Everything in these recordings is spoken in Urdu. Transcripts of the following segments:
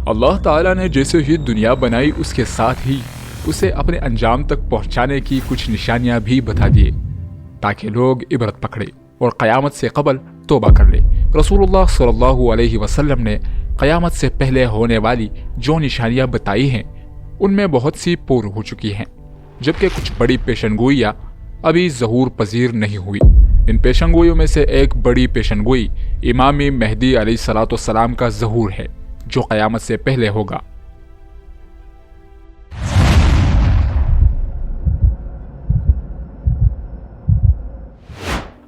اللہ تعالیٰ نے جیسے ہی دنیا بنائی اس کے ساتھ ہی اسے اپنے انجام تک پہنچانے کی کچھ نشانیاں بھی بتا دیے تاکہ لوگ عبرت پکڑے اور قیامت سے قبل توبہ کر لے۔ رسول اللہ صلی اللہ علیہ وسلم نے قیامت سے پہلے ہونے والی جو نشانیاں بتائی ہیں ان میں بہت سی پور ہو چکی ہیں، جبکہ کچھ بڑی پیشنگوئیاں ابھی ظہور پذیر نہیں ہوئی۔ ان پیشنگوئیوں میں سے ایک بڑی پیشنگوئی امام مہدی علیہ السلام کا ظہور ہے جو قیامت سے پہلے ہوگا۔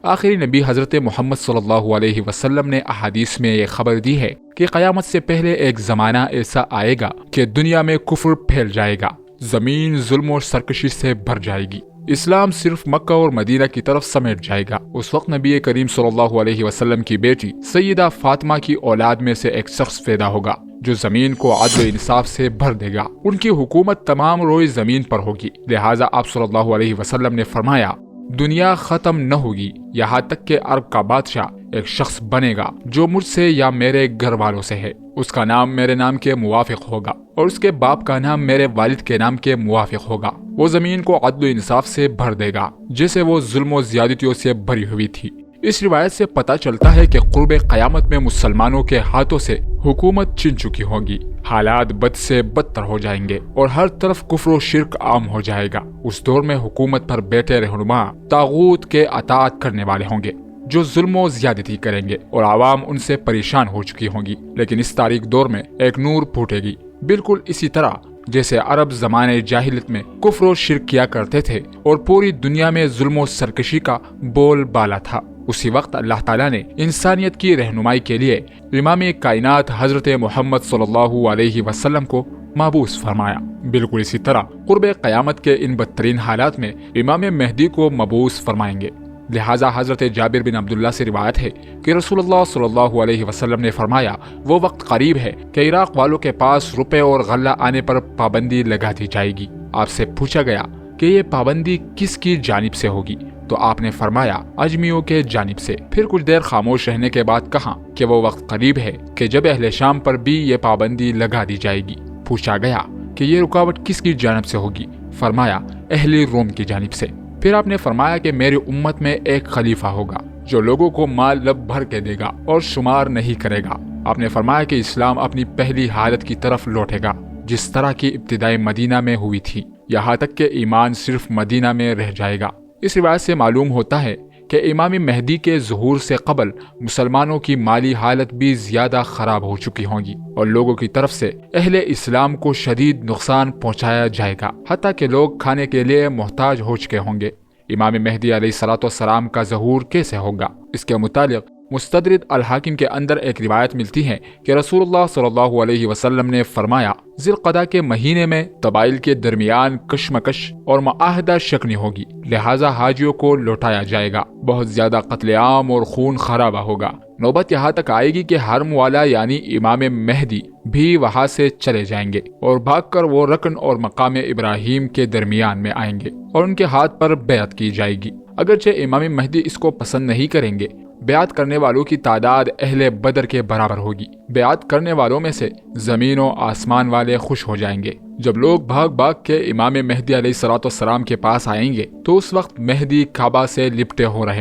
آخری نبی حضرت محمد صلی اللہ علیہ وسلم نے احادیث میں یہ خبر دی ہے کہ قیامت سے پہلے ایک زمانہ ایسا آئے گا کہ دنیا میں کفر پھیل جائے گا، زمین ظلم اور سرکشی سے بھر جائے گی، اسلام صرف مکہ اور مدینہ کی طرف سمیٹ جائے گا۔ اس وقت نبی کریم صلی اللہ علیہ وسلم کی بیٹی سیدہ فاطمہ کی اولاد میں سے ایک شخص پیدا ہوگا جو زمین کو عدل و انصاف سے بھر دے گا۔ ان کی حکومت تمام روئے زمین پر ہوگی، لہٰذا آپ صلی اللہ علیہ وسلم نے فرمایا دنیا ختم نہ ہوگی یہاں تک کہ عرب کا بادشاہ ایک شخص بنے گا جو مجھ سے یا میرے گھر والوں سے ہے، اس کا نام میرے نام کے موافق ہوگا اور اس کے باپ کا نام میرے والد کے نام کے موافق ہوگا۔ وہ زمین کو عدل و انصاف سے بھر دے گا جیسے وہ ظلم و زیادتیوں سے بھری ہوئی تھی۔ اس روایت سے پتہ چلتا ہے کہ قرب قیامت میں مسلمانوں کے ہاتھوں سے حکومت چھن چکی ہوگی، حالات بد سے بدتر ہو جائیں گے اور ہر طرف کفر و شرک عام ہو جائے گا۔ اس دور میں حکومت پر بیٹھے رہنما طاغوت کے اطاعت کرنے والے ہوں گے جو ظلم و زیادتی کریں گے اور عوام ان سے پریشان ہو چکی ہوں گی، لیکن اس تاریک دور میں ایک نور پھوٹے گی، بالکل اسی طرح جیسے عرب زمانے جاہلیت میں کفر و شرک کیا کرتے تھے اور پوری دنیا میں ظلم و سرکشی کا بول بالا تھا۔ اسی وقت اللہ تعالیٰ نے انسانیت کی رہنمائی کے لیے امام کائنات حضرت محمد صلی اللہ علیہ وسلم کو مبعوث فرمایا۔ بالکل اسی طرح قرب قیامت کے ان بدترین حالات میں امام مہدی کو مبعوث فرمائیں گے۔ لہٰذا حضرت جابر بن عبداللہ سے روایت ہے کہ رسول اللہ صلی اللہ علیہ وسلم نے فرمایا وہ وقت قریب ہے کہ عراق والوں کے پاس روپے اور غلہ آنے پر پابندی لگا دی جائے گی۔ آپ سے پوچھا گیا کہ یہ پابندی کس کی جانب سے ہوگی تو آپ نے فرمایا اجمیوں کے جانب سے۔ پھر کچھ دیر خاموش رہنے کے بعد کہا کہ وہ وقت قریب ہے کہ جب اہل شام پر بھی یہ پابندی لگا دی جائے گی۔ پوچھا گیا کہ یہ رکاوٹ کس کی جانب سے ہوگی؟ فرمایا اہل روم کی جانب سے۔ پھر آپ نے فرمایا کہ میری امت میں ایک خلیفہ ہوگا جو لوگوں کو مال لب بھر کے دے گا اور شمار نہیں کرے گا۔ آپ نے فرمایا کہ اسلام اپنی پہلی حالت کی طرف لوٹے گا جس طرح کی ابتدائی مدینہ میں ہوئی تھی، یہاں تک کہ ایمان صرف مدینہ میں رہ جائے گا۔ اس روایت سے معلوم ہوتا ہے کہ امام مہدی کے ظہور سے قبل مسلمانوں کی مالی حالت بھی زیادہ خراب ہو چکی ہوں گی اور لوگوں کی طرف سے اہل اسلام کو شدید نقصان پہنچایا جائے گا، حتیٰ کہ لوگ کھانے کے لیے محتاج ہو چکے ہوں گے۔ امام مہدی علیہ السلام کا ظہور کیسے ہوگا؟ اس کے متعلق مستدرک الحاکم کے اندر ایک روایت ملتی ہے کہ رسول اللہ صلی اللہ علیہ وسلم نے فرمایا ذی القعدہ کے مہینے میں قبائل کے درمیان کشمکش اور معاہدہ شکنی ہوگی، لہٰذا حاجیوں کو لوٹایا جائے گا، بہت زیادہ قتل عام اور خون خرابہ ہوگا۔ نوبت یہاں تک آئے گی کہ حرم والا یعنی امام مہدی بھی وہاں سے چلے جائیں گے اور بھاگ کر وہ رکن اور مقام ابراہیم کے درمیان میں آئیں گے اور ان کے ہاتھ پر بیعت کی جائے گی۔ اگرچہ امام مہدی اس کو پسند نہیں کریں گے، بیعت کرنے والوں کی تعداد اہل بدر کے برابر ہوگی۔ بیعت کرنے والوں میں سے زمین و آسمان والے خوش ہو جائیں گے۔ جب لوگ بھاگ بھاگ کے امام مہدی علیہ السلام کے پاس آئیں گے تو اس وقت مہدی کعبہ سے لپٹے ہوئے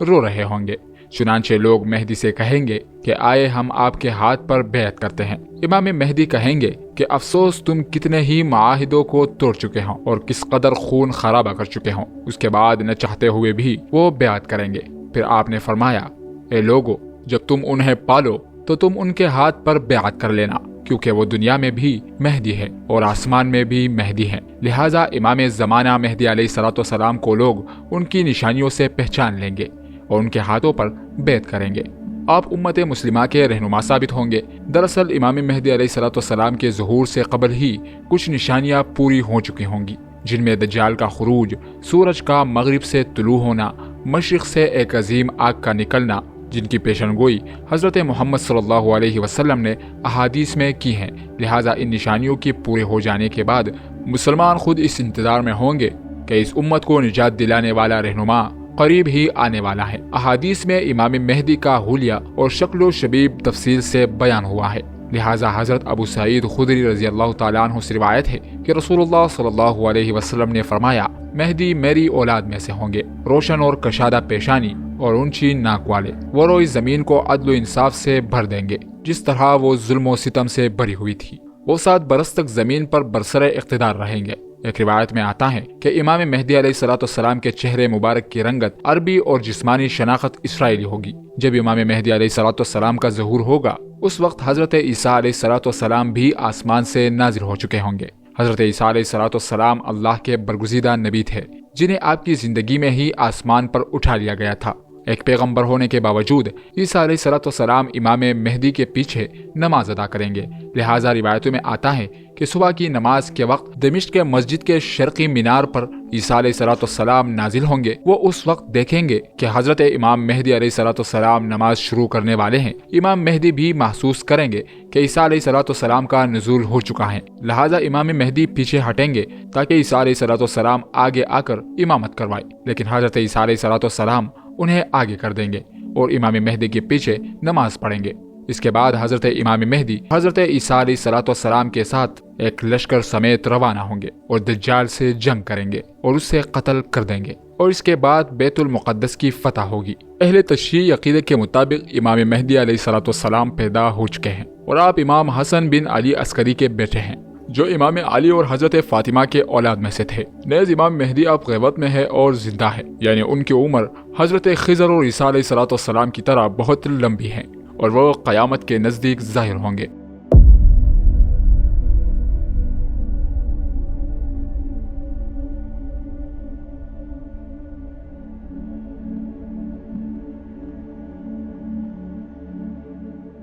رو رہے ہوں گے۔ چنانچہ لوگ مہدی سے کہیں گے کہ آئے ہم آپ کے ہاتھ پر بیعت کرتے ہیں۔ امام مہدی کہیں گے کہ افسوس تم کتنے ہی معاہدوں کو توڑ چکے ہوں اور کس قدر خون خرابہ کر چکے ہوں۔ اس کے بعد نہ چاہتے ہوئے بھی وہ بیعت کریں گے۔ پھر آپ نے فرمایا اے لوگو، جب تم انہیں پالو تو تم ان کے ہاتھ پر بیعت کر لینا، کیونکہ وہ دنیا میں بھی مہدی ہے اور آسمان میں بھی مہدی ہے۔ لہٰذا امام زمانہ مہدی علیہ السلام کو لوگ ان کی نشانیوں سے پہچان لیں گے اور ان کے ہاتھوں پر بیعت کریں گے۔ آپ امت مسلمہ کے رہنما ثابت ہوں گے۔ دراصل امام مہدی علیہ السلام کے ظہور سے قبل ہی کچھ نشانیاں پوری ہو چکی ہوں گی، جن میں دجال کا خروج، سورج کا مغرب سے طلوع ہونا، مشرق سے ایک عظیم آگ کا نکلنا، جن کی پیشن گوئی حضرت محمد صلی اللہ علیہ وسلم نے احادیث میں کی ہیں۔ لہٰذا ان نشانیوں کے پورے ہو جانے کے بعد مسلمان خود اس انتظار میں ہوں گے کہ اس امت کو نجات دلانے والا رہنما قریب ہی آنے والا ہے۔ احادیث میں امام مہدی کا حلیہ اور شکل و شبیب تفصیل سے بیان ہوا ہے، لہٰذا حضرت ابو سعید خدری رضی اللہ تعالیٰ عنہ سے روایت ہے کہ رسول اللہ صلی اللہ علیہ وسلم نے فرمایا، مہدی میری اولاد میں سے ہوں گے، روشن اور کشادہ پیشانی اور اونچی ناک والے، وہ روئی زمین کو عدل و انصاف سے بھر دیں گے جس طرح وہ ظلم و ستم سے بری ہوئی تھی، وہ 7 برس تک زمین پر برسر اقتدار رہیں گے۔ ایک روایت میں آتا ہے کہ امام مہدی علیہ السلام کے چہرے مبارک کی رنگت عربی اور جسمانی شناخت اسرائیلی ہوگی۔ جب امام مہدی علیہ السلام کا ظہور ہوگا اس وقت حضرت عیسیٰ علیہ السلام بھی آسمان سے نازل ہو چکے ہوں گے۔ حضرت عیسیٰ علیہ السلام اللہ کے برگزیدہ نبی تھے جنہیں آپ کی زندگی میں ہی آسمان پر اٹھا لیا گیا تھا۔ ایک پیغمبر ہونے کے باوجود عیسیٰ علیہ السلام امام مہدی کے پیچھے نماز ادا کریں گے، لہٰذا روایتوں میں آتا ہے کہ صبح کی نماز کے وقت دمشق کے مسجد کے شرقی مینار پر عیسیٰ علیہ السلام نازل ہوں گے۔ وہ اس وقت دیکھیں گے کہ حضرت امام مہدی علیہ السلام نماز شروع کرنے والے ہیں۔ امام مہدی بھی محسوس کریں گے کہ عیسیٰ علیہ السلام کا نزول ہو چکا ہے، لہٰذا امام مہدی پیچھے ہٹیں گے تاکہ عیسیٰ علیہ السلام آگے آ کر امامت کروائے، لیکن حضرت عیسیٰ علیہ السلام انہیں آگے کر دیں گے اور امام مہدی کے پیچھے نماز پڑھیں گے۔ اس کے بعد حضرت امام مہدی حضرت عیسیٰ علیہ السلام کے ساتھ ایک لشکر سمیت روانہ ہوں گے اور دجال سے جنگ کریں گے اور اسے قتل کر دیں گے، اور اس کے بعد بیت المقدس کی فتح ہوگی۔ اہل تشیع عقیدے کے مطابق امام مہدی علیہ السلام پیدا ہو چکے ہیں اور آپ امام حسن بن علی عسکری کے بیٹے ہیں جو امام علی اور حضرت فاطمہ کے اولاد میں سے تھے۔ نیز امام مہدی اب غیبت میں ہے اور زندہ ہے، یعنی ان کی عمر حضرت خضر اور عیسیٰ علیہ السلام کی طرح بہت لمبی ہے اور وہ قیامت کے نزدیک ظاہر ہوں گے۔